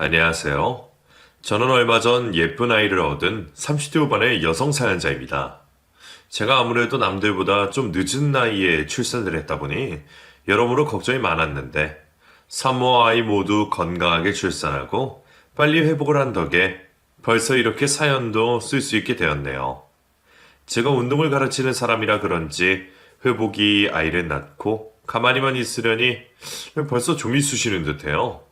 안녕하세요. 저는 얼마 전 예쁜 아이를 얻은 30대 후반의 여성 사연자입니다. 제가 아무래도 남들보다 좀 늦은 나이에 출산을 했다 보니 여러모로 걱정이 많았는데 산모와 아이 모두 건강하게 출산하고 빨리 회복을 한 덕에 벌써 이렇게 사연도 쓸 수 있게 되었네요. 제가 운동을 가르치는 사람이라 그런지 회복이 아이를 낳고 가만히만 있으려니 벌써 좀이 쑤시는 듯해요.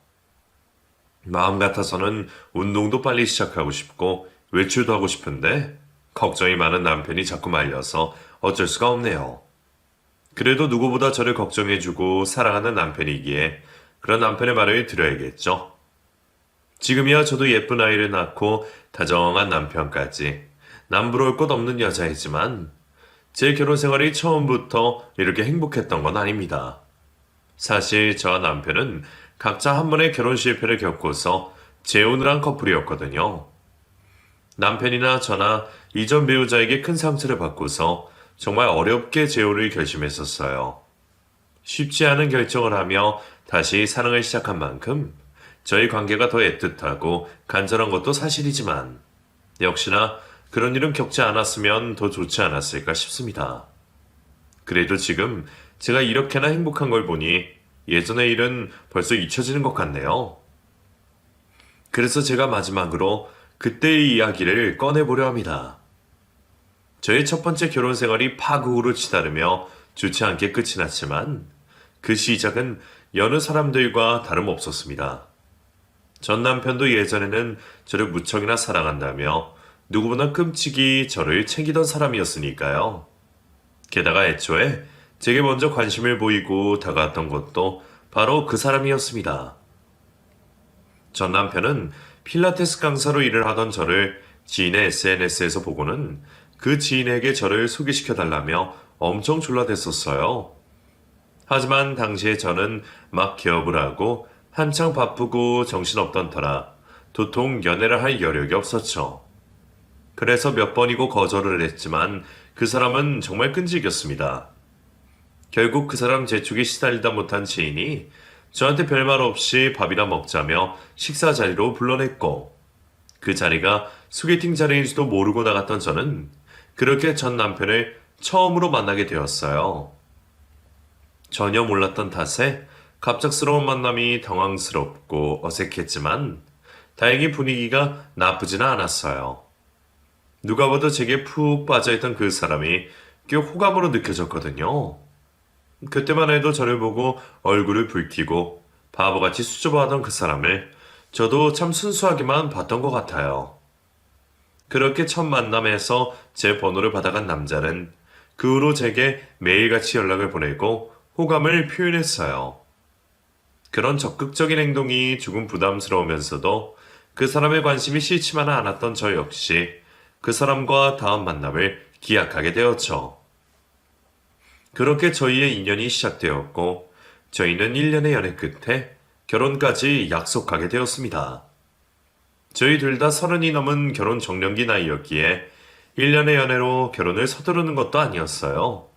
마음 같아서는 운동도 빨리 시작하고 싶고 외출도 하고 싶은데 걱정이 많은 남편이 자꾸 말려서 어쩔 수가 없네요. 그래도 누구보다 저를 걱정해주고 사랑하는 남편이기에 그런 남편의 말을 들어야겠죠. 지금이야 저도 예쁜 아이를 낳고 다정한 남편까지 남부러울 것 없는 여자이지만 제 결혼 생활이 처음부터 이렇게 행복했던 건 아닙니다. 사실 저와 남편은 각자 한 번의 결혼 실패를 겪고서 재혼을 한 커플이었거든요. 남편이나 저나 이전 배우자에게 큰 상처를 받고서 정말 어렵게 재혼을 결심했었어요. 쉽지 않은 결정을 하며 다시 사랑을 시작한 만큼 저희 관계가 더 애틋하고 간절한 것도 사실이지만 역시나 그런 일은 겪지 않았으면 더 좋지 않았을까 싶습니다. 그래도 지금 제가 이렇게나 행복한 걸 보니 예전의 일은 벌써 잊혀지는 것 같네요. 그래서 제가 마지막으로 그때의 이야기를 꺼내보려 합니다. 저의 첫 번째 결혼 생활이 파국으로 치달으며 좋지 않게 끝이 났지만 그 시작은 여느 사람들과 다름없었습니다. 전 남편도 예전에는 저를 무척이나 사랑한다며 누구보다 끔찍이 저를 챙기던 사람이었으니까요. 게다가 애초에 제게 먼저 관심을 보이고 다가왔던 것도 바로 그 사람이었습니다. 전 남편은 필라테스 강사로 일을 하던 저를 지인의 SNS에서 보고는 그 지인에게 저를 소개시켜달라며 엄청 졸라댔었어요. 하지만 당시에 저는 막 개업을 하고 한창 바쁘고 정신없던 터라 도통 연애를 할 여력이 없었죠. 그래서 몇 번이고 거절을 했지만 그 사람은 정말 끈질겼습니다. 결국 그 사람 재촉에 시달리다 못한 지인이 저한테 별말 없이 밥이나 먹자며 식사 자리로 불러냈고 그 자리가 소개팅 자리인지도 모르고 나갔던 저는 그렇게 전 남편을 처음으로 만나게 되었어요. 전혀 몰랐던 탓에 갑작스러운 만남이 당황스럽고 어색했지만 다행히 분위기가 나쁘지는 않았어요. 누가 봐도 제게 푹 빠져있던 그 사람이 꽤 호감으로 느껴졌거든요. 그때만 해도 저를 보고 얼굴을 붉히고 바보같이 수줍어하던 그 사람을 저도 참 순수하게만 봤던 것 같아요. 그렇게 첫 만남에서 제 번호를 받아간 남자는 그 후로 제게 매일같이 연락을 보내고 호감을 표현했어요. 그런 적극적인 행동이 조금 부담스러우면서도 그 사람의 관심이 싫지만은 않았던 저 역시 그 사람과 다음 만남을 기약하게 되었죠. 그렇게 저희의 인연이 시작되었고 저희는 1년의 연애 끝에 결혼까지 약속하게 되었습니다. 저희 둘 다 30이 넘은 결혼 적령기 나이였기에 1년의 연애로 결혼을 서두르는 것도 아니었어요.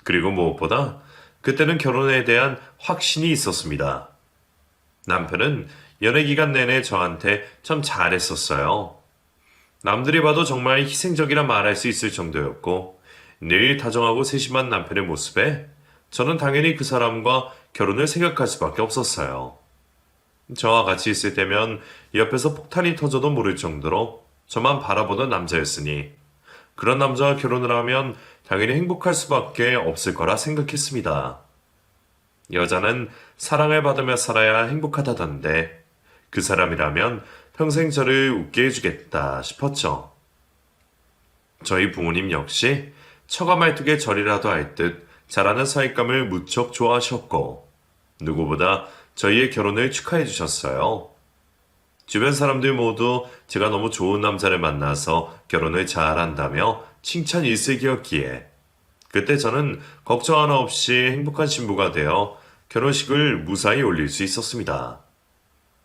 그리고 무엇보다 그때는 결혼에 대한 확신이 있었습니다. 남편은 연애 기간 내내 저한테 참 잘했었어요. 남들이 봐도 정말 희생적이라 말할 수 있을 정도였고 늘 다정하고 세심한 남편의 모습에 저는 당연히 그 사람과 결혼을 생각할 수밖에 없었어요. 저와 같이 있을 때면 옆에서 폭탄이 터져도 모를 정도로 저만 바라보던 남자였으니 그런 남자와 결혼을 하면 당연히 행복할 수밖에 없을 거라 생각했습니다. 여자는 사랑을 받으며 살아야 행복하다던데 그 사람이라면 평생 저를 웃게 해주겠다 싶었죠. 저희 부모님 역시 처가 말뚝에 절이라도 할 듯 잘하는 사윗감을 무척 좋아하셨고 누구보다 저희의 결혼을 축하해 주셨어요. 주변 사람들 모두 제가 너무 좋은 남자를 만나서 결혼을 잘한다며 칭찬 일색이었기에 그때 저는 걱정 하나 없이 행복한 신부가 되어 결혼식을 무사히 올릴 수 있었습니다.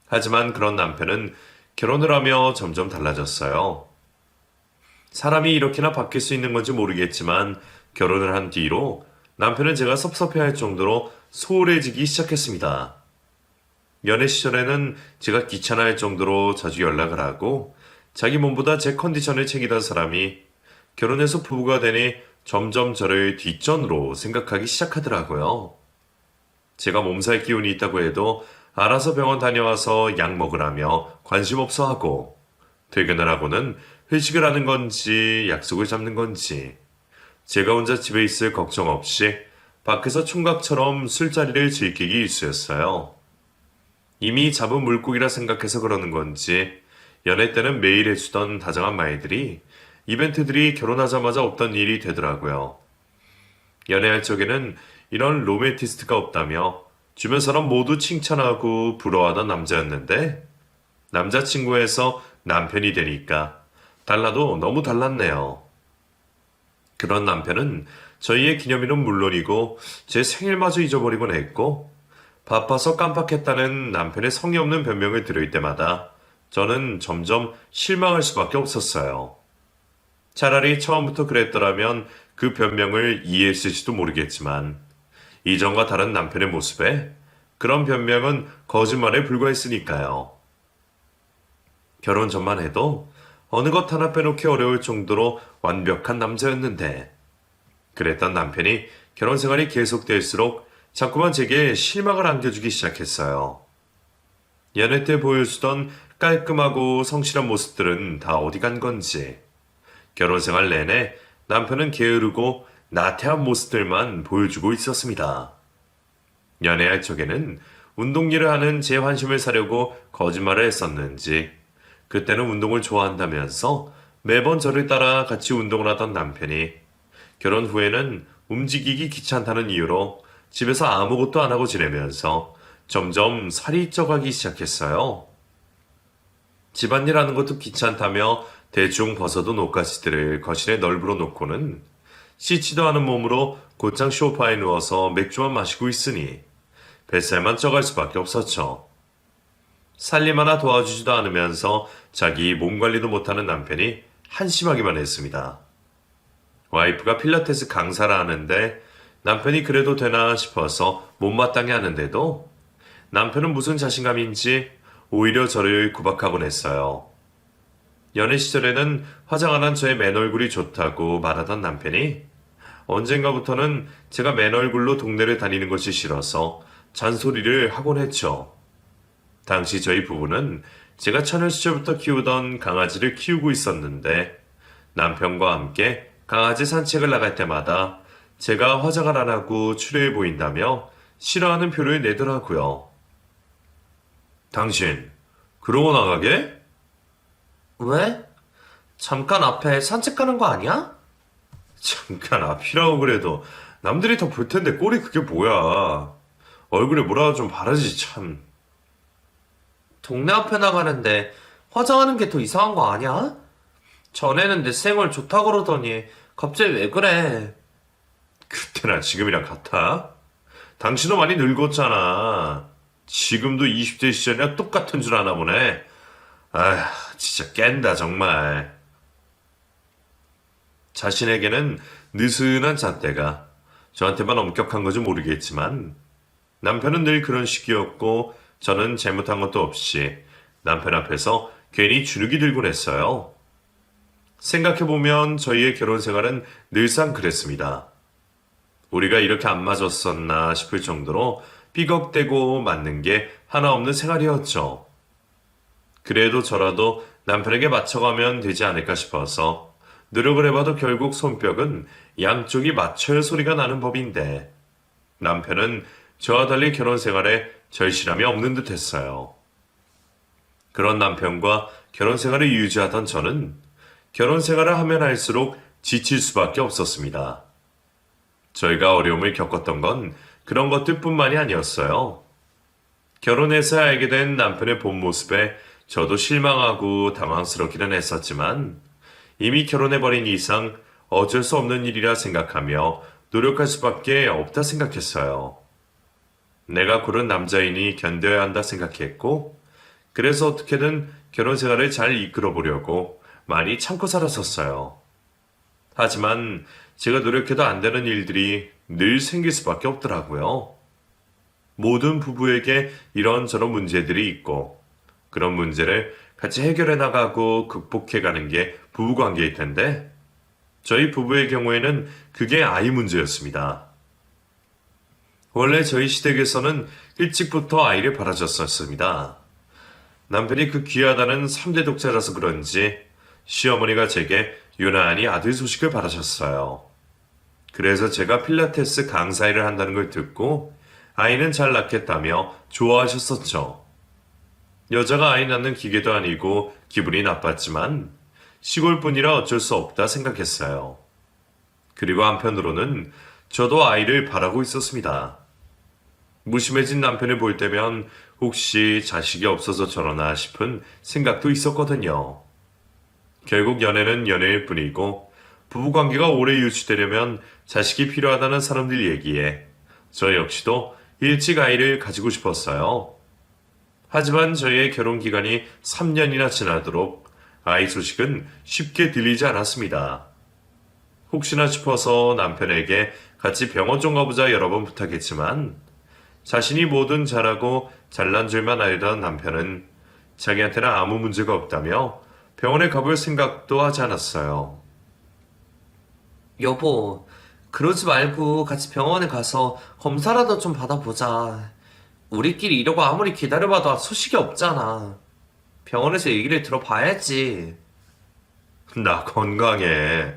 하지만 그런 남편은 결혼을 하며 점점 달라졌어요. 사람이 이렇게나 바뀔 수 있는 건지 모르겠지만 결혼을 한 뒤로 남편은 제가 섭섭해할 정도로 소홀해지기 시작했습니다. 연애 시절에는 제가 귀찮아할 정도로 자주 연락을 하고 자기 몸보다 제 컨디션을 챙기던 사람이 결혼해서 부부가 되니 점점 저를 뒷전으로 생각하기 시작하더라고요. 제가 몸살 기운이 있다고 해도 알아서 병원 다녀와서 약 먹으라며 관심 없어 하고 퇴근을 하고는 회식을 하는 건지 약속을 잡는 건지 제가 혼자 집에 있을 걱정 없이 밖에서 총각처럼 술자리를 즐기기 일쑤였어요. 이미 잡은 물고기라 생각해서 그러는 건지 연애 때는 매일 해주던 다정한 말들이 이벤트들이 결혼하자마자 없던 일이 되더라고요. 연애할 적에는 이런 로맨티스트가 없다며 주변 사람 모두 칭찬하고 부러워하던 남자였는데 남자친구에서 남편이 되니까 달라도 너무 달랐네요. 그런 남편은 저희의 기념일은 물론이고 제 생일마저 잊어버리곤 했고 바빠서 깜빡했다는 남편의 성의 없는 변명을 들을 때마다 저는 점점 실망할 수밖에 없었어요. 차라리 처음부터 그랬더라면 그 변명을 이해했을지도 모르겠지만 이전과 다른 남편의 모습에 그런 변명은 거짓말에 불과했으니까요. 결혼 전만 해도 어느 것 하나 빼놓기 어려울 정도로 완벽한 남자였는데 그랬던 남편이 결혼 생활이 계속될수록 자꾸만 제게 실망을 안겨주기 시작했어요. 연애 때 보여주던 깔끔하고 성실한 모습들은 다 어디 간 건지 결혼 생활 내내 남편은 게으르고 나태한 모습들만 보여주고 있었습니다. 연애할 적에는 운동 일을 하는 제 환심을 사려고 거짓말을 했었는지 그때는 운동을 좋아한다면서 매번 저를 따라 같이 운동을 하던 남편이 결혼 후에는 움직이기 귀찮다는 이유로 집에서 아무것도 안 하고 지내면서 점점 살이 쪄가기 시작했어요. 집안일 하는 것도 귀찮다며 대충 벗어둔 옷가지들을 거실에 널브러 놓고는 씻지도 않은 몸으로 곧장 소파에 누워서 맥주만 마시고 있으니 뱃살만 쪄갈 수밖에 없었죠. 살림 하나 도와주지도 않으면서 자기 몸 관리도 못하는 남편이 한심하기만 했습니다. 와이프가 필라테스 강사를 하는데 남편이 그래도 되나 싶어서 못마땅해 하는데도 남편은 무슨 자신감인지 오히려 저를 구박하곤 했어요. 연애 시절에는 화장 안 한 저의 맨 얼굴이 좋다고 말하던 남편이 언젠가부터는 제가 맨 얼굴로 동네를 다니는 것이 싫어서 잔소리를 하곤 했죠. 당시 저희 부부는 제가 처녀 시절부터 키우던 강아지를 키우고 있었는데 남편과 함께 강아지 산책을 나갈 때마다 제가 화장을 안 하고 추레해 보인다며 싫어하는 표를 내더라고요. 당신, 그러고 나가게? 왜? 잠깐 앞에 산책 가는 거 아니야? 잠깐 앞이라고 그래도 남들이 더 볼 텐데 꼴이 그게 뭐야. 얼굴에 뭐라도 좀 바르지 참. 동네 앞에 나가는데 화장하는 게 더 이상한 거 아니야? 전에는 내 생얼 좋다 그러더니 갑자기 왜 그래? 그때나 지금이랑 같아? 당신도 많이 늙었잖아. 지금도 20대 시절이랑 똑같은 줄 아나 보네. 아휴, 진짜 깬다 정말. 자신에게는 느슨한 잣대가 저한테만 엄격한 건지 모르겠지만 남편은 늘 그런 식이었고 저는 잘못한 것도 없이 남편 앞에서 괜히 주눅이 들곤 했어요. 생각해보면 저희의 결혼 생활은 늘상 그랬습니다. 우리가 이렇게 안 맞았었나 싶을 정도로 삐걱대고 맞는 게 하나 없는 생활이었죠. 그래도 저라도 남편에게 맞춰가면 되지 않을까 싶어서 노력을 해봐도 결국 손뼉은 양쪽이 맞춰야 소리가 나는 법인데 남편은 저와 달리 결혼 생활에 절실함이 없는 듯 했어요. 그런 남편과 결혼 생활을 유지하던 저는 결혼 생활을 하면 할수록 지칠 수밖에 없었습니다. 저희가 어려움을 겪었던 건 그런 것들 뿐만이 아니었어요. 결혼해서 알게 된 남편의 본 모습에 저도 실망하고 당황스럽기는 했었지만 이미 결혼해버린 이상 어쩔 수 없는 일이라 생각하며 노력할 수밖에 없다 생각했어요. 내가 고른 남자이니 견뎌야 한다 생각했고 그래서 어떻게든 결혼 생활을 잘 이끌어 보려고 많이 참고 살았었어요. 하지만 제가 노력해도 안 되는 일들이 늘 생길 수밖에 없더라고요. 모든 부부에게 이런저런 문제들이 있고 그런 문제를 같이 해결해 나가고 극복해 가는 게 부부관계일 텐데 저희 부부의 경우에는 그게 아이 문제였습니다. 원래 저희 시댁에서는 일찍부터 아이를 바라셨었습니다. 남편이 그 귀하다는 3대 독자라서 그런지 시어머니가 제게 유난히 아들 소식을 바라셨어요. 그래서 제가 필라테스 강사 일을 한다는 걸 듣고 아이는 잘 낳겠다며 좋아하셨었죠. 여자가 아이 낳는 기계도 아니고 기분이 나빴지만 시골뿐이라 어쩔 수 없다 생각했어요. 그리고 한편으로는 저도 아이를 바라고 있었습니다. 무심해진 남편을 볼 때면 혹시 자식이 없어서 저러나 싶은 생각도 있었거든요. 결국 연애는 연애일 뿐이고 부부관계가 오래 유지되려면 자식이 필요하다는 사람들 얘기에 저 역시도 일찍 아이를 가지고 싶었어요. 하지만 저희의 결혼 기간이 3년이나 지나도록 아이 소식은 쉽게 들리지 않았습니다. 혹시나 싶어서 남편에게 같이 병원 좀 가보자 여러 번 부탁했지만 자신이 뭐든 잘하고 잘난 줄만 알던 남편은 자기한테는 아무 문제가 없다며 병원에 가볼 생각도 하지 않았어요. 여보, 그러지 말고 같이 병원에 가서 검사라도 좀 받아보자. 우리끼리 이러고 아무리 기다려봐도 소식이 없잖아. 병원에서 얘기를 들어봐야지. 나 건강해.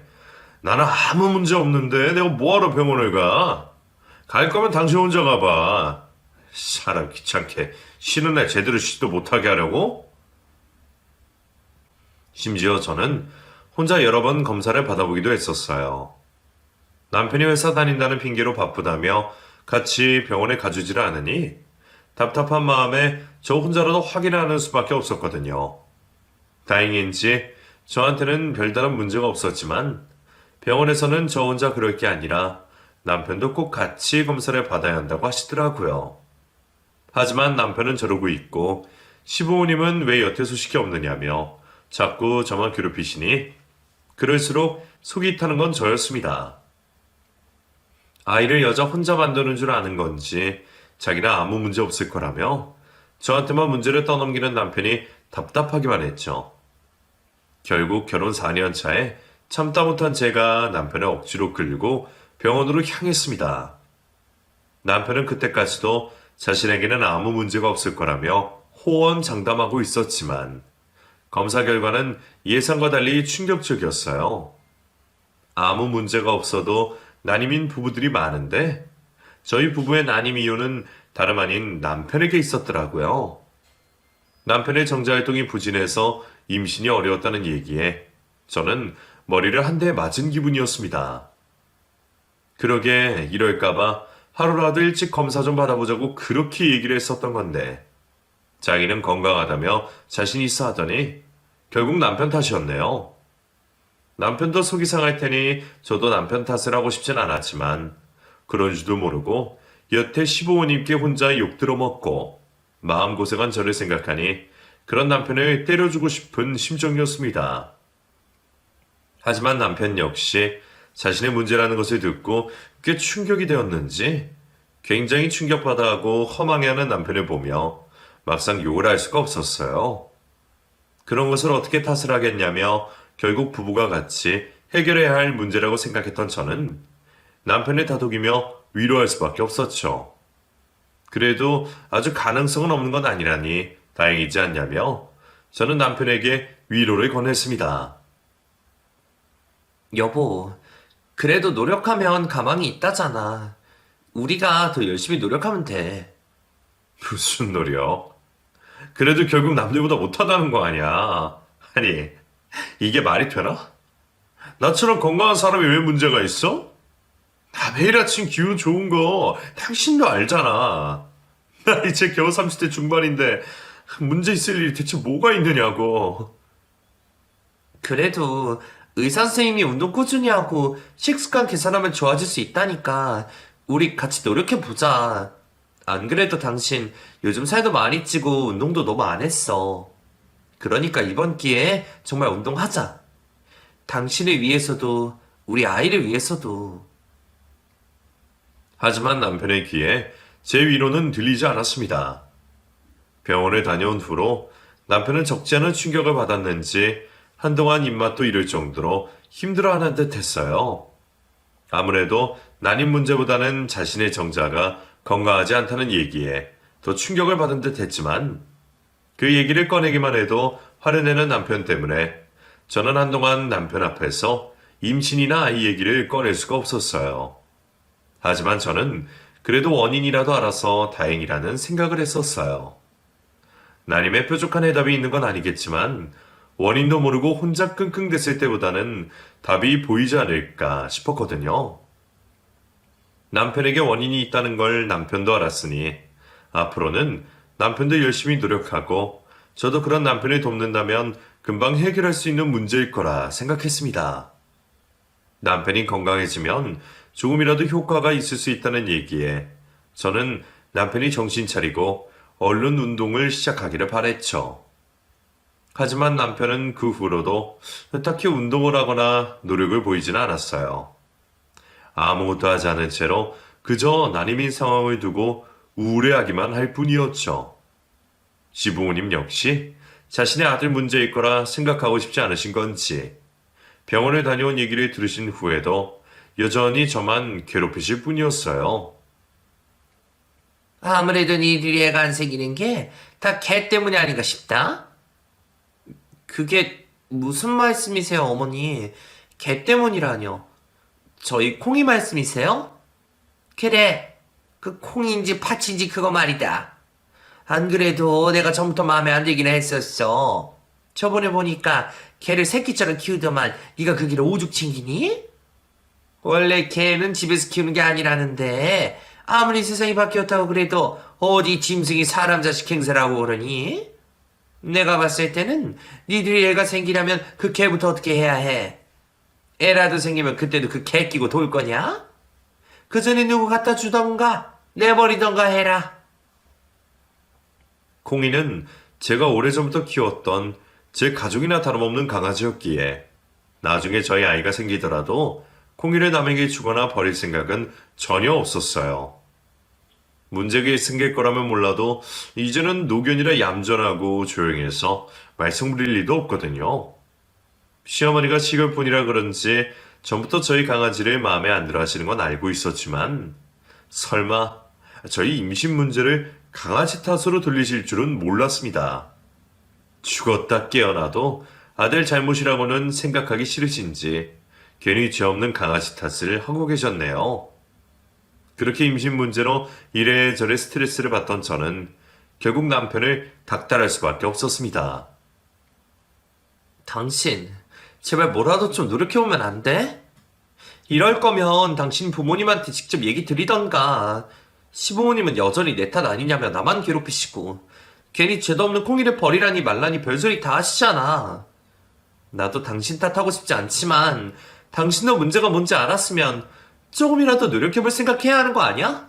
나는 아무 문제 없는데 내가 뭐하러 병원을 가? 갈 거면 당신 혼자 가봐. 사람 귀찮게 쉬는 날 제대로 쉬지도 못하게 하려고? 심지어 저는 혼자 여러 번 검사를 받아보기도 했었어요. 남편이 회사 다닌다는 핑계로 바쁘다며 같이 병원에 가주지를 않으니 답답한 마음에 저 혼자라도 확인하는 수밖에 없었거든요. 다행인지 저한테는 별다른 문제가 없었지만 병원에서는 저 혼자 그럴 게 아니라 남편도 꼭 같이 검사를 받아야 한다고 하시더라고요. 하지만 남편은 저러고 있고 시부모님은 왜 여태 소식이 없느냐며 자꾸 저만 괴롭히시니 그럴수록 속이 타는 건 저였습니다. 아이를 여자 혼자 만드는 줄 아는 건지 자기는 아무 문제 없을 거라며 저한테만 문제를 떠넘기는 남편이 답답하기만 했죠. 결국 결혼 4년 차에 참다 못한 제가 남편을 억지로 끌고 병원으로 향했습니다. 남편은 그때까지도 자신에게는 아무 문제가 없을 거라며 호언장담하고 있었지만 검사 결과는 예상과 달리 충격적이었어요. 아무 문제가 없어도 난임인 부부들이 많은데 저희 부부의 난임 이유는 다름 아닌 남편에게 있었더라고요. 남편의 정자활동이 부진해서 임신이 어려웠다는 얘기에 저는 머리를 한 대 맞은 기분이었습니다. 그러게 이럴까봐 하루라도 일찍 검사 좀 받아보자고 그렇게 얘기를 했었던 건데 자기는 건강하다며 자신 있어 하더니 결국 남편 탓이었네요. 남편도 속이 상할 테니 저도 남편 탓을 하고 싶진 않았지만 그런 줄도 모르고 여태 시부모님께 혼자 욕 들어먹고 마음고생한 저를 생각하니 그런 남편을 때려주고 싶은 심정이었습니다. 하지만 남편 역시 자신의 문제라는 것을 듣고 꽤 충격이 되었는지 굉장히 충격받아하고 허망해하는 남편을 보며 막상 욕을 할 수가 없었어요. 그런 것을 어떻게 탓을 하겠냐며 결국 부부가 같이 해결해야 할 문제라고 생각했던 저는 남편을 다독이며 위로할 수밖에 없었죠. 그래도 아주 가능성은 없는 건 아니라니 다행이지 않냐며 저는 남편에게 위로를 권했습니다. 여보, 그래도 노력하면 가망이 있다잖아. 우리가 더 열심히 노력하면 돼. 무슨 노력? 그래도 결국 남들보다 못하다는 거 아니야. 아니, 이게 말이 되나? 나처럼 건강한 사람이 왜 문제가 있어? 나 매일 아침 기분 좋은 거 당신도 알잖아. 나 이제 겨우 30대 중반인데 문제 있을 일이 대체 뭐가 있느냐고. 그래도 의사 선생님이 운동 꾸준히 하고 식습관 개선하면 좋아질 수 있다니까. 우리 같이 노력해보자. 안 그래도 당신 요즘 살도 많이 찌고 운동도 너무 안 했어. 그러니까 이번 기회에 정말 운동하자. 당신을 위해서도 우리 아이를 위해서도. 하지만 남편의 귀에 제 위로는 들리지 않았습니다. 병원에 다녀온 후로 남편은 적지 않은 충격을 받았는지 한동안 입맛도 잃을 정도로 힘들어하는 듯 했어요. 아무래도 난임 문제보다는 자신의 정자가 건강하지 않다는 얘기에 더 충격을 받은 듯 했지만 그 얘기를 꺼내기만 해도 화를 내는 남편 때문에 저는 한동안 남편 앞에서 임신이나 아이 얘기를 꺼낼 수가 없었어요. 하지만 저는 그래도 원인이라도 알아서 다행이라는 생각을 했었어요. 난임에 뾰족한 해답이 있는 건 아니겠지만 원인도 모르고 혼자 끙끙댔을 때보다는 답이 보이지 않을까 싶었거든요. 남편에게 원인이 있다는 걸 남편도 알았으니 앞으로는 남편도 열심히 노력하고 저도 그런 남편을 돕는다면 금방 해결할 수 있는 문제일 거라 생각했습니다. 남편이 건강해지면 조금이라도 효과가 있을 수 있다는 얘기에 저는 남편이 정신 차리고 얼른 운동을 시작하기를 바랬죠. 하지만 남편은 그 후로도 딱히 운동을 하거나 노력을 보이지는 않았어요. 아무것도 하지 않은 채로 그저 난임인 상황을 두고 우울해하기만 할 뿐이었죠. 시부모님 역시 자신의 아들 문제일 거라 생각하고 싶지 않으신 건지 병원에 다녀온 얘기를 들으신 후에도 여전히 저만 괴롭히실 뿐이었어요. 아무래도 니들이 애가 안 생기는 게 다 걔 때문이 아닌가 싶다? 그게 무슨 말씀이세요, 어머니? 걔 때문이라뇨. 저희 콩이 말씀이세요? 그래, 그 콩인지 팥인지 그거 말이다. 안 그래도 내가 전부터 마음에 안 들긴 했었어. 저번에 보니까 걔를 새끼처럼 키우더만 네가 그 길을 오죽 챙기니? 원래 걔는 집에서 키우는 게 아니라는데 아무리 세상이 바뀌었다고 그래도 어디 짐승이 사람 자식 행세라고 그러니? 내가 봤을 때는 니들이 애가 생기려면 그 걔부터 어떻게 해야 해? 애라도 생기면 그때도 그 걔 끼고 돌 거냐? 그 전에 누구 갖다 주던가 내버리던가 해라. 콩이는 제가 오래전부터 키웠던 제 가족이나 다름없는 강아지였기에 나중에 저희 아이가 생기더라도 콩이를 남에게 주거나 버릴 생각은 전혀 없었어요. 문제가 생길 거라면 몰라도 이제는 노견이라 얌전하고 조용해서 말썽 부릴 리도 없거든요. 시어머니가 시골뿐이라 그런지 전부터 저희 강아지를 마음에 안 들어 하시는 건 알고 있었지만 설마 저희 임신 문제를 강아지 탓으로 돌리실 줄은 몰랐습니다. 죽었다 깨어나도 아들 잘못이라고는 생각하기 싫으신지 괜히 죄 없는 강아지 탓을 하고 계셨네요. 그렇게 임신 문제로 이래저래 스트레스를 받던 저는 결국 남편을 닥달할 수밖에 없었습니다. 당신, 제발 뭐라도 좀 노력해보면 안 돼? 이럴 거면 당신 부모님한테 직접 얘기 드리던가. 시부모님은 여전히 내 탓 아니냐며 나만 괴롭히시고 괜히 죄도 없는 콩이를 버리라니 말라니 별소리 다 하시잖아. 나도 당신 탓하고 싶지 않지만 당신도 문제가 뭔지 알았으면 조금이라도 노력해볼 생각해야 하는 거 아니야?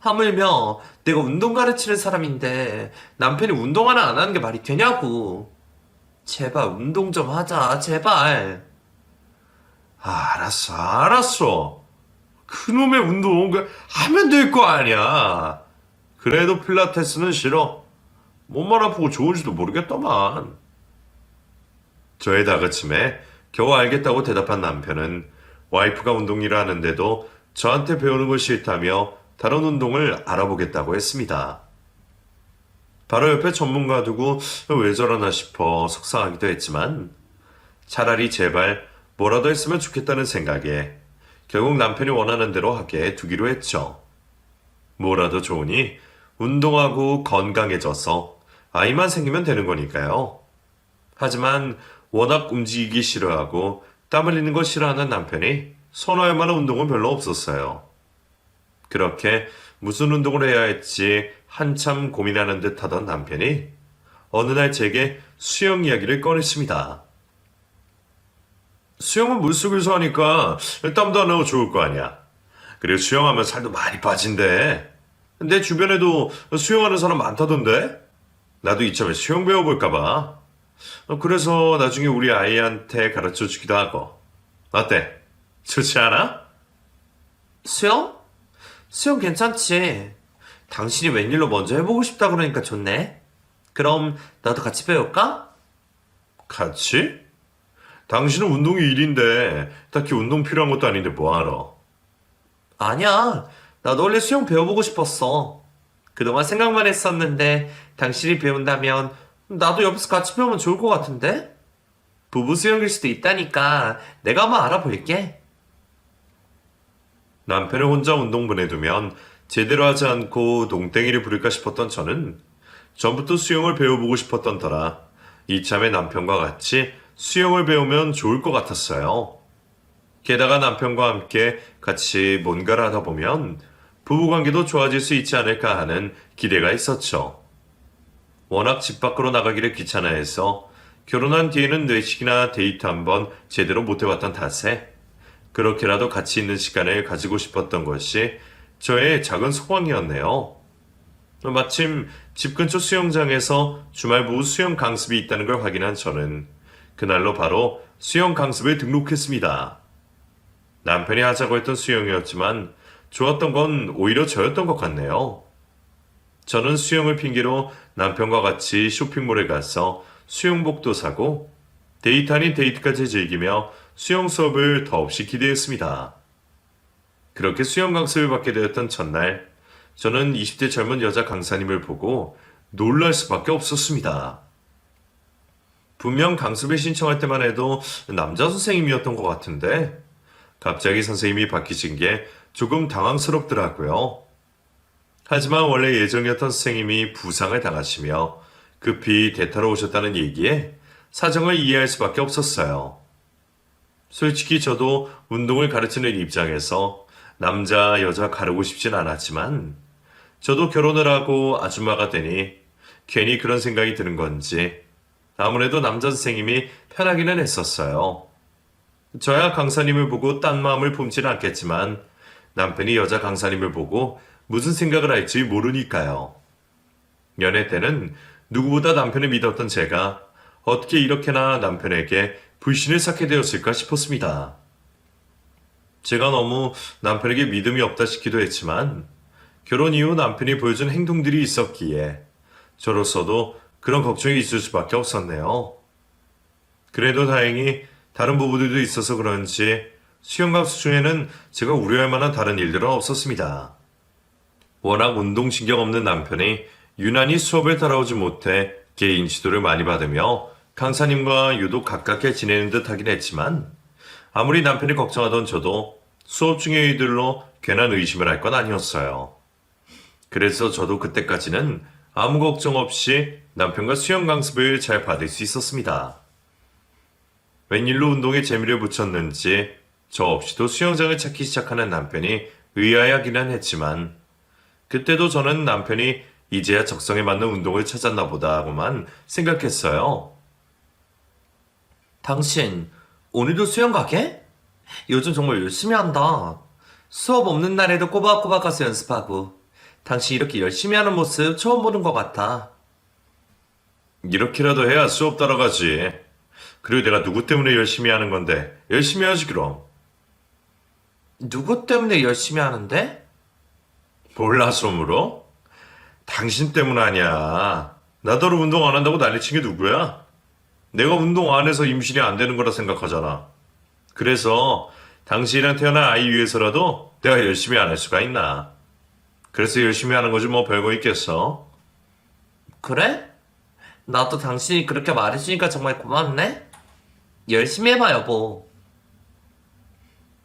하물며 내가 운동 가르치는 사람인데 남편이 운동 하나 안 하는 게 말이 되냐고. 제발 운동 좀 하자, 제발. 알았어. 그놈의 운동 하면 될 거 아니야. 그래도 필라테스는 싫어. 몸만 아프고 좋은지도 모르겠더만. 저의 다그침에 겨우 알겠다고 대답한 남편은 와이프가 운동일을 하는데도 저한테 배우는 걸 싫다며 다른 운동을 알아보겠다고 했습니다. 바로 옆에 전문가 두고 왜 저러나 싶어 속상하기도 했지만 차라리 제발 뭐라도 했으면 좋겠다는 생각에 결국 남편이 원하는 대로 하게 두기로 했죠. 뭐라도 좋으니 운동하고 건강해져서 아이만 생기면 되는 거니까요. 하지만 워낙 움직이기 싫어하고 땀 흘리는 걸 싫어하는 남편이 선호할 만한 운동은 별로 없었어요. 그렇게 무슨 운동을 해야 할지 한참 고민하는 듯 하던 남편이 어느 날 제게 수영 이야기를 꺼냈습니다. 수영은 물속에서 하니까 땀도 안 나고 좋을 거 아니야. 그리고 수영하면 살도 많이 빠진대. 내 주변에도 수영하는 사람 많다던데? 나도 이참에 수영 배워볼까 봐. 그래서 나중에 우리 아이한테 가르쳐 주기도 하고. 어때? 좋지 않아? 수영? 수영 괜찮지. 당신이 웬일로 먼저 해보고 싶다 그러니까 좋네. 그럼 나도 같이 배울까? 같이? 당신은 운동이 일인데 딱히 운동 필요한 것도 아닌데 뭐하러? 아니야. 나도 원래 수영 배워보고 싶었어. 그동안 생각만 했었는데 당신이 배운다면 나도 옆에서 같이 배우면 좋을 것 같은데? 부부 수영일 수도 있다니까 내가 한번 알아볼게. 남편을 혼자 운동 보내두면 제대로 하지 않고 농땡이를 부릴까 싶었던 저는 전부터 수영을 배워보고 싶었던 터라 이참에 남편과 같이 수영을 배우면 좋을 것 같았어요. 게다가 남편과 함께 같이 뭔가를 하다 보면 부부관계도 좋아질 수 있지 않을까 하는 기대가 있었죠. 워낙 집 밖으로 나가기를 귀찮아해서 결혼한 뒤에는 외식이나 데이트 한번 제대로 못 해봤던 탓에 그렇게라도 같이 있는 시간을 가지고 싶었던 것이 저의 작은 소망이었네요. 마침 집 근처 수영장에서 주말 부부 수영 강습이 있다는 걸 확인한 저는 그날로 바로 수영 강습에 등록했습니다. 남편이 하자고 했던 수영이었지만 좋았던 건 오히려 저였던 것 같네요. 저는 수영을 핑계로 남편과 같이 쇼핑몰에 가서 수영복도 사고 데이트 아닌 데이트까지 즐기며 수영 수업을 더없이 기대했습니다. 그렇게 수영 강습을 받게 되었던 첫날, 저는 20대 젊은 여자 강사님을 보고 놀랄 수밖에 없었습니다. 분명 강습을 신청할 때만 해도 남자 선생님이었던 것 같은데 갑자기 선생님이 바뀌신 게 조금 당황스럽더라고요. 하지만 원래 예정이었던 선생님이 부상을 당하시며 급히 대타로 오셨다는 얘기에 사정을 이해할 수밖에 없었어요. 솔직히 저도 운동을 가르치는 입장에서 남자, 여자 가르고 싶진 않았지만 저도 결혼을 하고 아줌마가 되니 괜히 그런 생각이 드는 건지 아무래도 남자 선생님이 편하기는 했었어요. 저야 강사님을 보고 딴 마음을 품지는 않겠지만 남편이 여자 강사님을 보고 무슨 생각을 할지 모르니까요. 연애 때는 누구보다 남편을 믿었던 제가 어떻게 이렇게나 남편에게 불신을 쌓게 되었을까 싶었습니다. 제가 너무 남편에게 믿음이 없다 싶기도 했지만 결혼 이후 남편이 보여준 행동들이 있었기에 저로서도 그런 걱정이 있을 수밖에 없었네요. 그래도 다행히 다른 부부들도 있어서 그런지 수영강습 중에는 제가 우려할 만한 다른 일들은 없었습니다. 워낙 운동신경 없는 남편이 유난히 수업을 따라오지 못해 개인 지도를 많이 받으며 강사님과 유독 가깝게 지내는 듯 하긴 했지만 아무리 남편이 걱정하던 저도 수업 중의 일들로 괜한 의심을 할 건 아니었어요. 그래서 저도 그때까지는 아무 걱정 없이 남편과 수영 강습을 잘 받을 수 있었습니다. 웬일로 운동에 재미를 붙였는지 저 없이도 수영장을 찾기 시작하는 남편이 의아해하기는 했지만 그때도 저는 남편이 이제야 적성에 맞는 운동을 찾았나 보다 하고만 생각했어요. 당신 오늘도 수영 가게? 요즘 정말 열심히 한다. 수업 없는 날에도 꼬박꼬박 가서 연습하고 당신 이렇게 열심히 하는 모습 처음 보는 것 같아. 이렇게라도 해야 수업 따라가지. 그리고 내가 누구 때문에 열심히 하는 건데 열심히 하지 그럼. 누구 때문에 열심히 하는데? 몰라서 물어? 당신 때문 아니야. 나더러 운동 안 한다고 난리친 게 누구야? 내가 운동 안 해서 임신이 안 되는 거라 생각하잖아. 그래서 당신이랑 태어난 아이 위해서라도 내가 열심히 안 할 수가 있나. 그래서 열심히 하는 거지 뭐 별거 있겠어. 그래? 나도 당신이 그렇게 말해주니까 정말 고맙네? 열심히 해봐, 여보.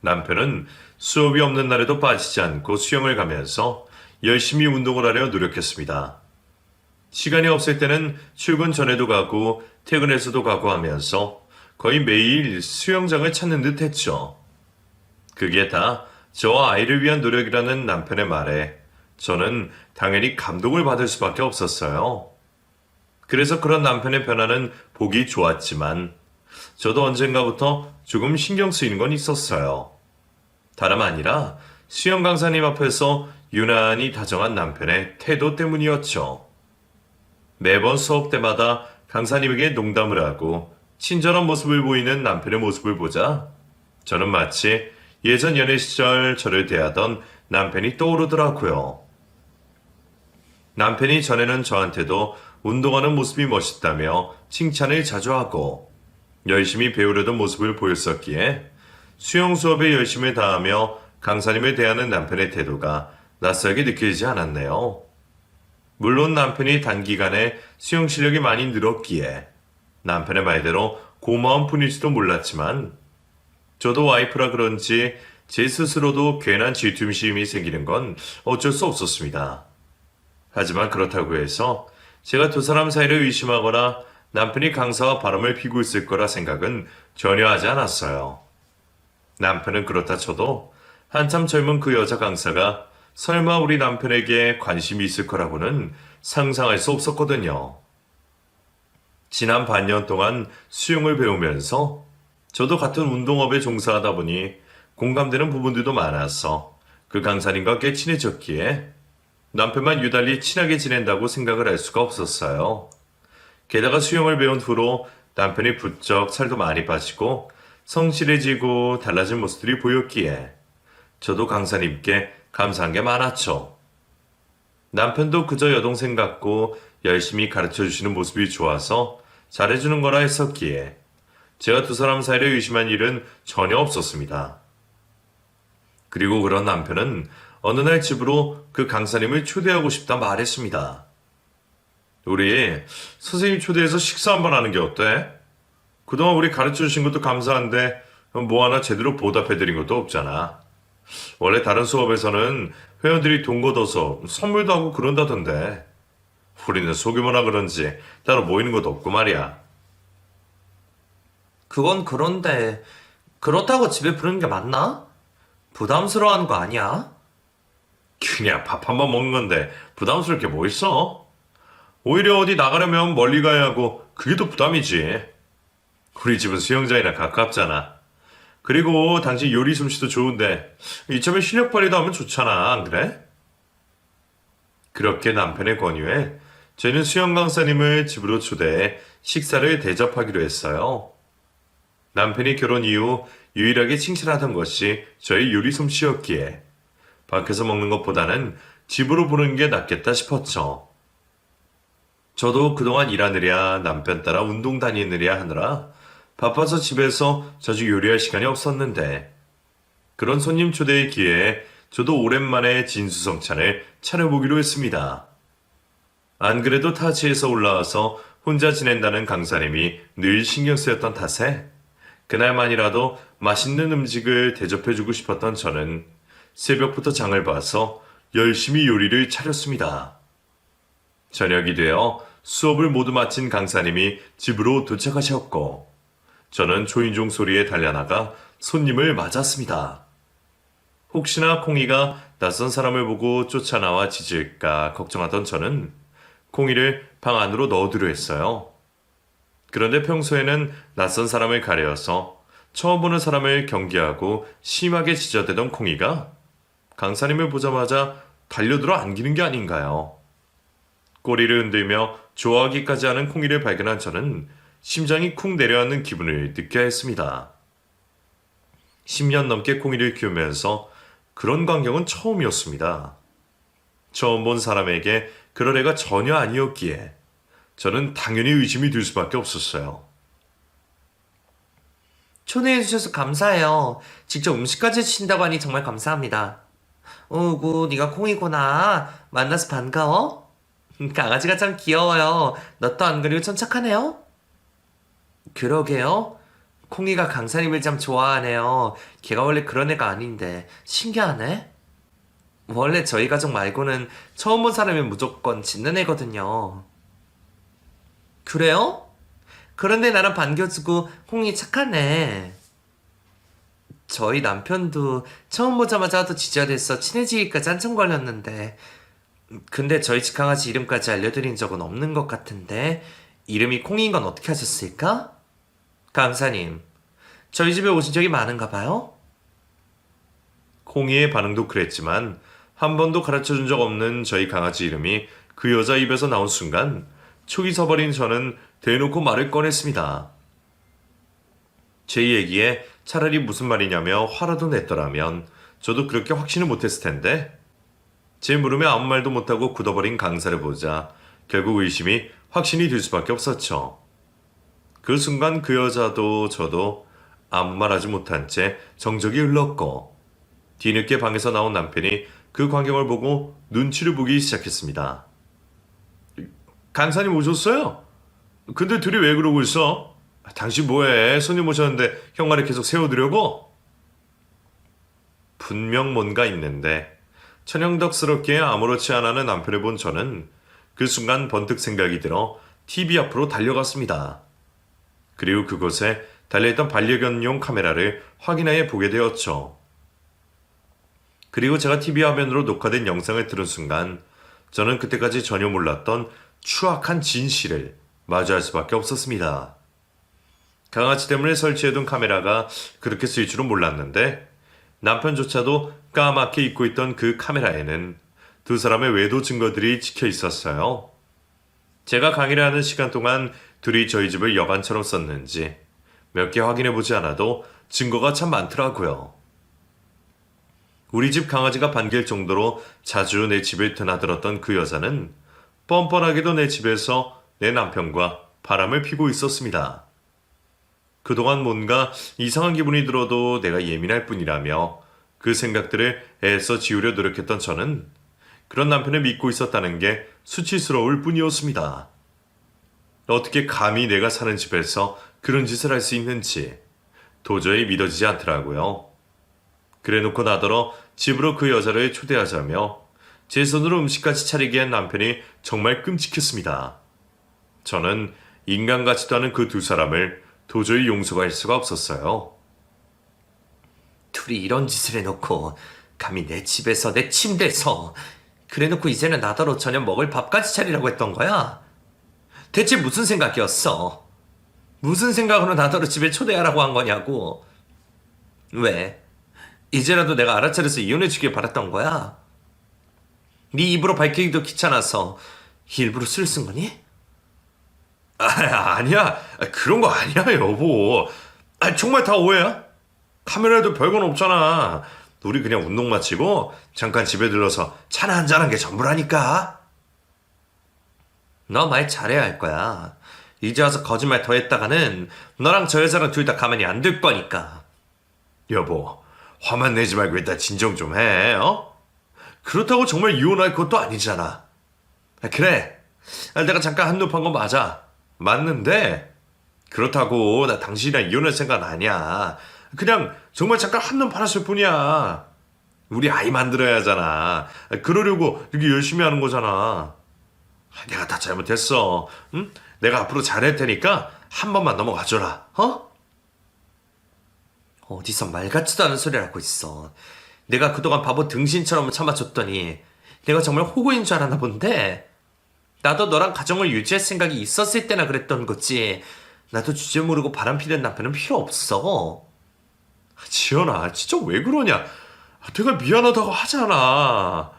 남편은 수업이 없는 날에도 빠지지 않고 수영을 가면서 열심히 운동을 하려 노력했습니다. 시간이 없을 때는 출근 전에도 가고 퇴근해서도 가고 하면서 거의 매일 수영장을 찾는 듯 했죠. 그게 다 저와 아이를 위한 노력이라는 남편의 말에 저는 당연히 감동을 받을 수밖에 없었어요. 그래서 그런 남편의 변화는 보기 좋았지만 저도 언젠가부터 조금 신경 쓰이는 건 있었어요. 다름 아니라 수영 강사님 앞에서 유난히 다정한 남편의 태도 때문이었죠. 매번 수업 때마다 강사님에게 농담을 하고 친절한 모습을 보이는 남편의 모습을 보자 저는 마치 예전 연애 시절 저를 대하던 남편이 떠오르더라고요. 남편이 전에는 저한테도 운동하는 모습이 멋있다며 칭찬을 자주 하고 열심히 배우려던 모습을 보였었기에 수영 수업에 열심을 다하며 강사님을 대하는 남편의 태도가 낯설게 느껴지지 않았네요. 물론 남편이 단기간에 수영 실력이 많이 늘었기에 남편의 말대로 고마운 뿐일지도 몰랐지만 저도 와이프라 그런지 제 스스로도 괜한 질투심이 생기는 건 어쩔 수 없었습니다. 하지만 그렇다고 해서 제가 두 사람 사이를 의심하거나 남편이 강사와 바람을 피고 있을 거라 생각은 전혀 하지 않았어요. 남편은 그렇다 쳐도 한참 젊은 그 여자 강사가 설마 우리 남편에게 관심이 있을 거라고는 상상할 수 없었거든요. 지난 반년 동안 수영을 배우면서 저도 같은 운동업에 종사하다 보니 공감되는 부분들도 많아서 그 강사님과 꽤 친해졌기에 남편만 유달리 친하게 지낸다고 생각을 할 수가 없었어요. 게다가 수영을 배운 후로 남편이 부쩍 살도 많이 빠지고 성실해지고 달라진 모습들이 보였기에 저도 강사님께 감사한 게 많았죠. 남편도 그저 여동생 같고 열심히 가르쳐주시는 모습이 좋아서 잘해주는 거라 했었기에 제가 두 사람 사이를 의심한 일은 전혀 없었습니다. 그리고 그런 남편은 어느 날 집으로 그 강사님을 초대하고 싶다 말했습니다. 우리 선생님 초대해서 식사 한번 하는 게 어때? 그동안 우리 가르쳐주신 것도 감사한데 뭐 하나 제대로 보답해드린 것도 없잖아. 원래 다른 수업에서는 회원들이 돈 걷어서 선물도 하고 그런다던데 우리는 소규모나 그런지 따로 모이는 것도 없고 말이야. 그건 그런데 그렇다고 집에 부르는 게 맞나? 부담스러워하는 거 아니야? 그냥 밥 한 번 먹는 건데 부담스러울 게 뭐 있어? 오히려 어디 나가려면 멀리 가야 하고 그게 더 부담이지. 우리 집은 수영장이랑 가깝잖아. 그리고 당신 요리 솜씨도 좋은데 이참에 실력 발휘도 하면 좋잖아, 안 그래? 그렇게 남편의 권유에 저희는 수영 강사님을 집으로 초대해 식사를 대접하기로 했어요. 남편이 결혼 이후 유일하게 칭찬하던 것이 저의 요리 솜씨였기에 밖에서 먹는 것보다는 집으로 보는 게 낫겠다 싶었죠. 저도 그동안 일하느랴 남편 따라 운동 다니느랴 하느라 바빠서 집에서 자주 요리할 시간이 없었는데 그런 손님 초대의 기회에 저도 오랜만에 진수성찬을 차려보기로 했습니다. 안 그래도 타지에서 올라와서 혼자 지낸다는 강사님이 늘 신경 쓰였던 탓에 그날만이라도 맛있는 음식을 대접해주고 싶었던 저는 새벽부터 장을 봐서 열심히 요리를 차렸습니다. 저녁이 되어 수업을 모두 마친 강사님이 집으로 도착하셨고 저는 초인종 소리에 달려나가 손님을 맞았습니다. 혹시나 콩이가 낯선 사람을 보고 쫓아나와 짖을까 걱정하던 저는 콩이를 방 안으로 넣어두려 했어요. 그런데 평소에는 낯선 사람을 가려서 처음 보는 사람을 경계하고 심하게 짖어대던 콩이가 강사님을 보자마자 달려들어 안기는 게 아닌가요? 꼬리를 흔들며 좋아하기까지 하는 콩이를 발견한 저는 심장이 쿵 내려앉는 기분을 느껴야 했습니다. 10년 넘게 콩이를 키우면서 그런 광경은 처음이었습니다. 처음 본 사람에게 그럴 애가 전혀 아니었기에 저는 당연히 의심이 들 수밖에 없었어요. 초대해주셔서 감사해요. 직접 음식까지 해주신다고 하니 정말 감사합니다. 어구, 네가 콩이구나. 만나서 반가워? 강아지가 참 귀여워요. 너 또 안 그리고 참 착하네요? 그러게요. 콩이가 강사님을 참 좋아하네요. 걔가 원래 그런 애가 아닌데 신기하네. 원래 저희 가족 말고는 처음 본 사람이 무조건 짖는 애거든요. 그래요? 그런데 나랑 반겨주고 콩이 착하네. 저희 남편도 처음 보자마자 하도 짖어댔어 친해지기까지 한참 걸렸는데 근데 저희 집 강아지 이름까지 알려드린 적은 없는 것 같은데 이름이 콩인 건 어떻게 하셨을까? 강사님, 저희 집에 오신 적이 많은가 봐요? 콩이의 반응도 그랬지만 한 번도 가르쳐준 적 없는 저희 강아지 이름이 그 여자 입에서 나온 순간 촉이 서버린 저는 대놓고 말을 꺼냈습니다. 제 얘기에 차라리 무슨 말이냐며 화라도 냈더라면 저도 그렇게 확신을 못했을 텐데 제 물음에 아무 말도 못하고 굳어버린 강사를 보자 결국 의심이 확신이 들 수밖에 없었죠. 그 순간 그 여자도 저도 아무 말하지 못한 채 정적이 흘렀고 뒤늦게 방에서 나온 남편이 그 광경을 보고 눈치를 보기 시작했습니다. 강사님 오셨어요? 근데 둘이 왜 그러고 있어? 당신 뭐해? 손님 오셨는데 형말에 계속 세워두려고? 분명 뭔가 있는데 천연덕스럽게 아무렇지 않아하는 남편을 본 저는 그 순간 번뜩 생각이 들어 TV 앞으로 달려갔습니다. 그리고 그곳에 달려있던 반려견용 카메라를 확인하여 보게 되었죠. 그리고 제가 TV 화면으로 녹화된 영상을 들은 순간 저는 그때까지 전혀 몰랐던 추악한 진실을 마주할 수밖에 없었습니다. 강아지 때문에 설치해둔 카메라가 그렇게 쓰일 줄은 몰랐는데 남편조차도 까맣게 잊고 있던 그 카메라에는 두 사람의 외도 증거들이 찍혀 있었어요. 제가 강의를 하는 시간 동안 둘이 저희 집을 여관처럼 썼는지 몇 개 확인해보지 않아도 증거가 참 많더라고요. 우리 집 강아지가 반길 정도로 자주 내 집을 드나들었던 그 여자는 뻔뻔하게도 내 집에서 내 남편과 바람을 피고 있었습니다. 그동안 뭔가 이상한 기분이 들어도 내가 예민할 뿐이라며 그 생각들을 애써 지우려 노력했던 저는 그런 남편을 믿고 있었다는 게 수치스러울 뿐이었습니다. 어떻게 감히 내가 사는 집에서 그런 짓을 할 수 있는지 도저히 믿어지지 않더라고요. 그래놓고 나더러 집으로 그 여자를 초대하자며 제 손으로 음식까지 차리게 한 남편이 정말 끔찍했습니다. 저는 인간 같지도 않은 그 두 사람을 도저히 용서할 수가 없었어요. 둘이 이런 짓을 해놓고 감히 내 집에서 내 침대에서 그래놓고 이제는 나더러 저녁 먹을 밥까지 차리라고 했던 거야? 대체 무슨 생각이었어? 무슨 생각으로 나더러 집에 초대하라고 한 거냐고? 왜? 이제라도 내가 알아차려서 이혼해주길 바랐던 거야? 네 입으로 밝히기도 귀찮아서 일부러 술 쓴 거니? 아니야. 그런 거 아니야, 여보. 정말 다 오해야? 카메라에도 별건 없잖아. 우리 그냥 운동 마치고 잠깐 집에 들러서 차나 한잔한 게 전부라니까. 너 말 잘해야 할 거야. 이제 와서 거짓말 더 했다가는 너랑 저 여자랑 둘 다 가만히 안 둘 거니까. 여보, 화만 내지 말고 일단 진정 좀 해, 어? 그렇다고 정말 이혼할 것도 아니잖아. 그래. 내가 잠깐 한눈 판 건 맞아. 맞는데, 그렇다고 나 당신이랑 이혼할 생각은 아니야. 그냥 정말 잠깐 한눈 팔았을 뿐이야. 우리 아이 만들어야 하잖아. 그러려고 이렇게 열심히 하는 거잖아. 내가 다 잘못했어. 응? 내가 앞으로 잘할 테니까 한 번만 넘어가줘라. 어? 어디서 말 같지도 않은 소리를 하고 있어. 내가 그동안 바보 등신처럼 참아줬더니 내가 정말 호구인 줄 알았나 본데. 나도 너랑 가정을 유지할 생각이 있었을 때나 그랬던 거지. 나도 주제 모르고 바람피는 남편은 필요 없어. 지연아, 진짜 왜 그러냐? 내가 미안하다고 하잖아.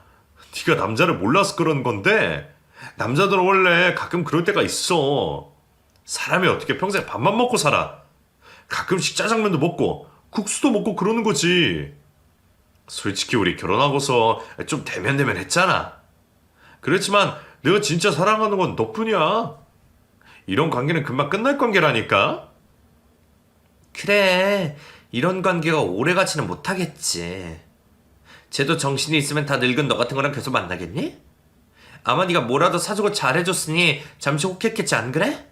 네가 남자를 몰라서 그런 건데 남자들은 원래 가끔 그럴 때가 있어. 사람이 어떻게 평생 밥만 먹고 살아. 가끔씩 짜장면도 먹고 국수도 먹고 그러는 거지. 솔직히 우리 결혼하고서 좀 대면대면 했잖아. 그렇지만 내가 진짜 사랑하는 건 너뿐이야. 이런 관계는 금방 끝날 관계라니까. 그래, 이런 관계가 오래가지는 못하겠지. 쟤도 정신이 있으면 다 늙은 너 같은 거랑 계속 만나겠니? 아마 네가 뭐라도 사주고 잘해줬으니 잠시 혹했겠지, 안 그래?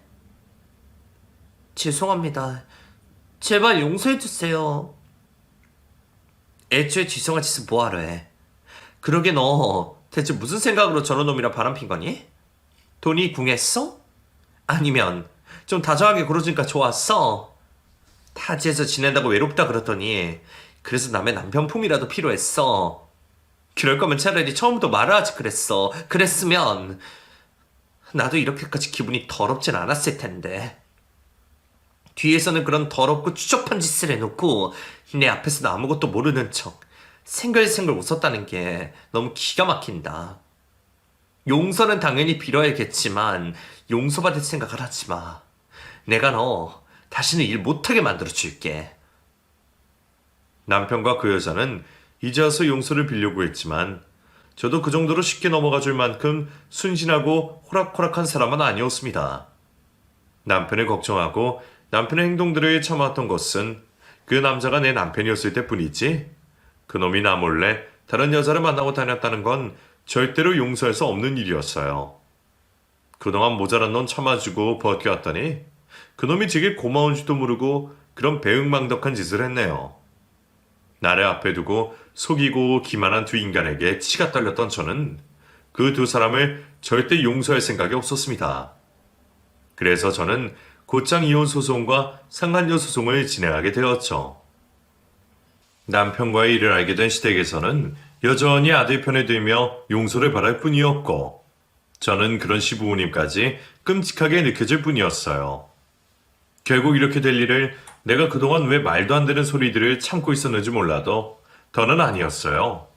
죄송합니다. 제발 용서해주세요. 애초에 죄송한 짓은 뭐하러 해? 그러게 너 대체 무슨 생각으로 저런 놈이랑 바람핀 거니? 돈이 궁했어? 아니면 좀 다정하게 굴어주니까 좋았어? 타지에서 지낸다고 외롭다 그러더니 그래서 남의 남편 품이라도 필요했어. 그럴 거면 차라리 처음부터 말을 하지 그랬어. 그랬으면 나도 이렇게까지 기분이 더럽진 않았을 텐데. 뒤에서는 그런 더럽고 추접한 짓을 해놓고 내 앞에서는 아무것도 모르는 척 생글생글 웃었다는 게 너무 기가 막힌다. 용서는 당연히 빌어야겠지만 용서받을 생각을 하지 마. 내가 너 다시는 일 못하게 만들어줄게. 남편과 그 여자는 이제 와서 용서를 빌려고 했지만 저도 그 정도로 쉽게 넘어가 줄 만큼 순진하고 호락호락한 사람은 아니었습니다. 남편을 걱정하고 남편의 행동들을 참아왔던 것은 그 남자가 내 남편이었을 때뿐이지, 그놈이 나 몰래 다른 여자를 만나고 다녔다는 건 절대로 용서할 수 없는 일이었어요. 그동안 모자란 넌 참아주고 버텨왔더니 그놈이 제게 고마운 줄도 모르고 그런 배은망덕한 짓을 했네요. 나를 앞에 두고 속이고 기만한 두 인간에게 치가 떨렸던 저는 그 두 사람을 절대 용서할 생각이 없었습니다. 그래서 저는 곧장 이혼 소송과 상간녀 소송을 진행하게 되었죠. 남편과의 일을 알게 된 시댁에서는 여전히 아들 편에 들며 용서를 바랄 뿐이었고, 저는 그런 시부모님까지 끔찍하게 느껴질 뿐이었어요. 결국 이렇게 될 일을 내가 그동안 왜 말도 안 되는 소리들을 참고 있었는지 몰라도 더는 아니었어요.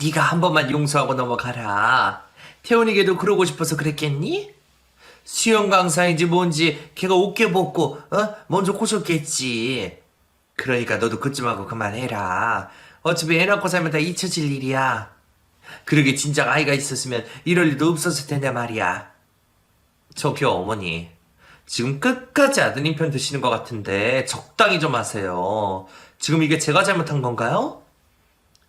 네가 한 번만 용서하고 넘어가라. 태훈이게도 그러고 싶어서 그랬겠니? 수영 강사인지 뭔지 걔가 어깨 벗고 먼저 꼬셨겠지. 그러니까 너도 그쯤하고 그만해라. 어차피 애 낳고 살면 다 잊혀질 일이야. 그러게 진작 아이가 있었으면 이럴 일도 없었을 텐데 말이야. 저기요 어머니, 지금 끝까지 아드님 편 드시는 것 같은데 적당히 좀 하세요. 지금 이게 제가 잘못한 건가요?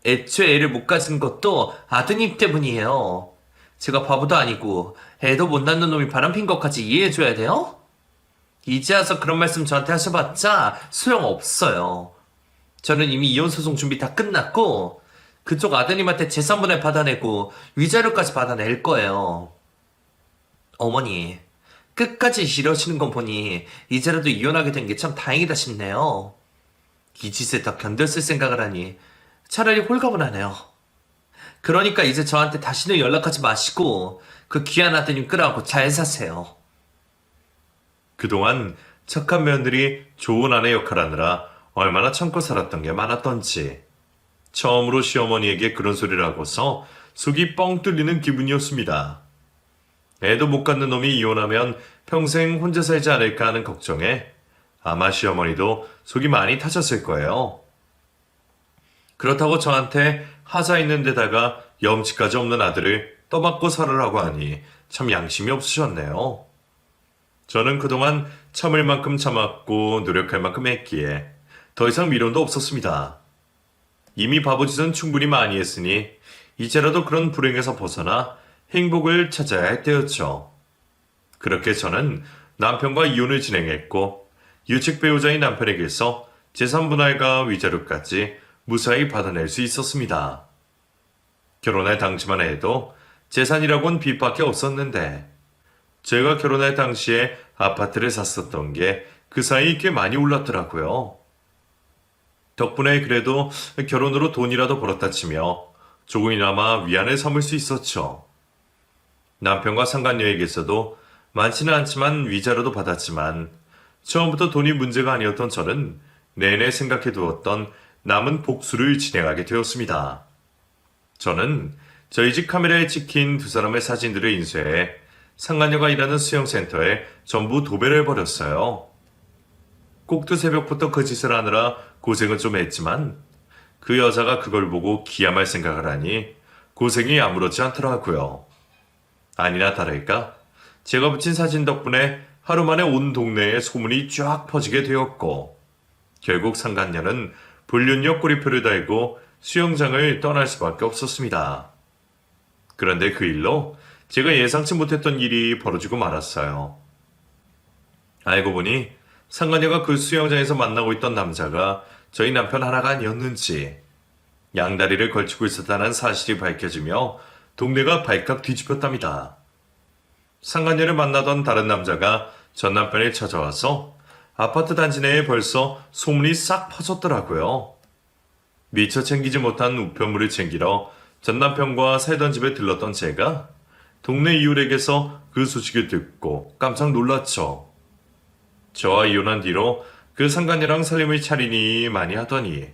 애초에 애를 못 가진 것도 아드님 때문이에요. 제가 바보도 아니고 애도 못 낳는 놈이 바람핀 것까지 이해해줘야 돼요? 이제 와서 그런 말씀 저한테 하셔봤자 소용없어요. 저는 이미 이혼소송 준비 다 끝났고 그쪽 아드님한테 재산분할 받아내고 위자료까지 받아낼 거예요. 어머니, 끝까지 이러시는 건 보니 이제라도 이혼하게 된 게 참 다행이다 싶네요. 이 짓을 더 견뎠을 생각을 하니 차라리 홀가분 하네요. 그러니까 이제 저한테 다시는 연락하지 마시고 그 귀한 아드님 끌어안고 잘 사세요. 그동안 착한 며느리, 좋은 아내 역할하느라 얼마나 참고 살았던 게 많았던지, 처음으로 시어머니에게 그런 소리를 하고서 속이 뻥 뚫리는 기분이었습니다. 애도 못 갖는 놈이 이혼하면 평생 혼자 살지 않을까 하는 걱정에 아마 시어머니도 속이 많이 타셨을 거예요. 그렇다고 저한테 하자 있는 데다가 염치까지 없는 아들을 떠맡고 살으라고 하니 참 양심이 없으셨네요. 저는 그동안 참을 만큼 참았고 노력할 만큼 했기에 더 이상 미련도 없었습니다. 이미 바보짓은 충분히 많이 했으니 이제라도 그런 불행에서 벗어나 행복을 찾아야 할 때였죠. 그렇게 저는 남편과 이혼을 진행했고 유책 배우자인 남편에게서 재산분할과 위자료까지 무사히 받아낼 수 있었습니다. 결혼할 당시만 해도 재산이라곤 빚밖에 없었는데 제가 결혼할 당시에 아파트를 샀었던 게 그 사이 꽤 많이 올랐더라고요. 덕분에 그래도 결혼으로 돈이라도 벌었다 치며 조금이나마 위안을 삼을 수 있었죠. 남편과 상간녀에게서도 많지는 않지만 위자료도 받았지만 처음부터 돈이 문제가 아니었던 저는 내내 생각해 두었던 남은 복수를 진행하게 되었습니다. 저는 저희 집 카메라에 찍힌 두 사람의 사진들을 인쇄해 상간녀가 일하는 수영센터에 전부 도배를 해버렸어요. 꼭두 새벽부터 그 짓을 하느라 고생은 좀 했지만 그 여자가 그걸 보고 기함할 생각을 하니 고생이 아무렇지 않더라고요. 아니나 다를까 제가 붙인 사진 덕분에 하루 만에 온 동네에 소문이 쫙 퍼지게 되었고 결국 상간녀는 불륜녀 꼬리표를 달고 수영장을 떠날 수밖에 없었습니다. 그런데 그 일로 제가 예상치 못했던 일이 벌어지고 말았어요. 알고 보니 상간녀가 그 수영장에서 만나고 있던 남자가 저희 남편 하나가 아니었는지 양다리를 걸치고 있었다는 사실이 밝혀지며 동네가 발칵 뒤집혔답니다. 상간녀를 만나던 다른 남자가 전 남편을 찾아와서 아파트 단지 내에 벌써 소문이 싹 퍼졌더라고요. 미처 챙기지 못한 우편물을 챙기러 전 남편과 살던 집에 들렀던 제가 동네 이웃에게서 그 소식을 듣고 깜짝 놀랐죠. 저와 이혼한 뒤로 그 상간녀랑 살림을 차리니 많이 하더니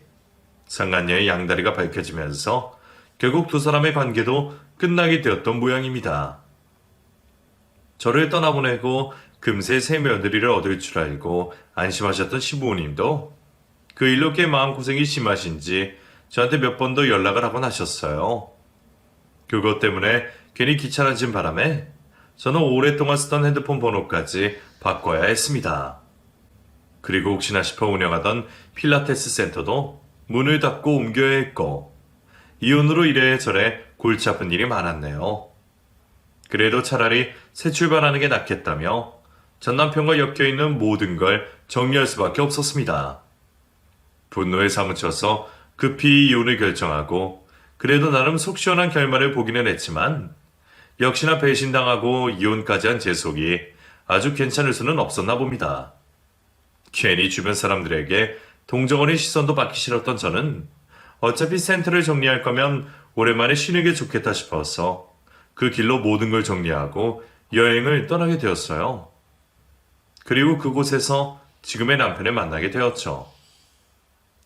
상간녀의 양다리가 밝혀지면서 결국 두 사람의 관계도 끝나게 되었던 모양입니다. 저를 떠나보내고 금세 새 며느리를 얻을 줄 알고 안심하셨던 시부모님도 그 일로 꽤 마음고생이 심하신지 저한테 몇 번 더 연락을 하곤 하셨어요. 그것 때문에 괜히 귀찮아진 바람에 저는 오랫동안 쓰던 핸드폰 번호까지 바꿔야 했습니다. 그리고 혹시나 싶어 운영하던 필라테스 센터도 문을 닫고 옮겨야 했고, 이혼으로 이래저래 골치 아픈 일이 많았네요. 그래도 차라리 새 출발하는 게 낫겠다며 전 남편과 엮여있는 모든 걸 정리할 수밖에 없었습니다. 분노에 사무쳐서 급히 이혼을 결정하고 그래도 나름 속 시원한 결말을 보기는 했지만 역시나 배신당하고 이혼까지 한 제 속이 아주 괜찮을 수는 없었나 봅니다. 괜히 주변 사람들에게 동정어린 시선도 받기 싫었던 저는 어차피 센터를 정리할 거면 오랜만에 쉬는 게 좋겠다 싶어서 그 길로 모든 걸 정리하고 여행을 떠나게 되었어요. 그리고 그곳에서 지금의 남편을 만나게 되었죠.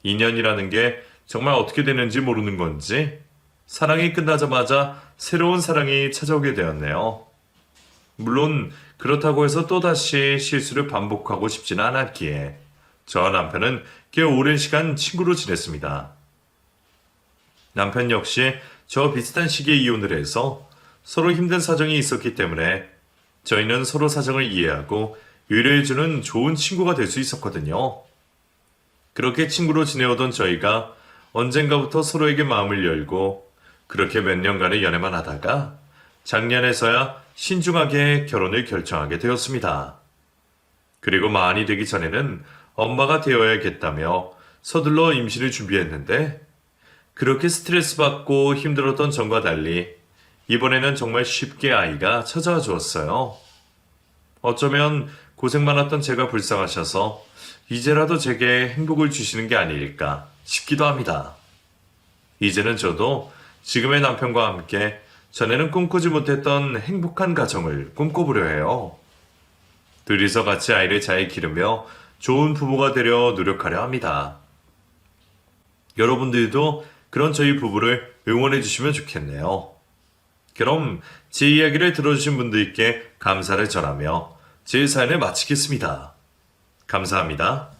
인연이라는 게 정말 어떻게 되는지 모르는 건지 사랑이 끝나자마자 새로운 사랑이 찾아오게 되었네요. 물론 그렇다고 해서 또다시 실수를 반복하고 싶지는 않았기에 저와 남편은 꽤 오랜 시간 친구로 지냈습니다. 남편 역시 저와 비슷한 시기에 이혼을 해서 서로 힘든 사정이 있었기 때문에 저희는 서로 사정을 이해하고 위로해주는 좋은 친구가 될 수 있었거든요. 그렇게 친구로 지내오던 저희가 언젠가부터 서로에게 마음을 열고 그렇게 몇 년간의 연애만 하다가 작년에서야 신중하게 결혼을 결정하게 되었습니다. 그리고 마흔이 되기 전에는 엄마가 되어야겠다며 서둘러 임신을 준비했는데 그렇게 스트레스 받고 힘들었던 전과 달리 이번에는 정말 쉽게 아이가 찾아와 주었어요. 어쩌면 고생 많았던 제가 불쌍하셔서 이제라도 제게 행복을 주시는 게 아닐까 싶기도 합니다. 이제는 저도 지금의 남편과 함께 전에는 꿈꾸지 못했던 행복한 가정을 꿈꿔보려 해요. 둘이서 같이 아이를 잘 기르며 좋은 부부가 되려 노력하려 합니다. 여러분들도 그런 저희 부부를 응원해 주시면 좋겠네요. 그럼 제 이야기를 들어주신 분들께 감사를 전하며 제 사연을 마치겠습니다. 감사합니다.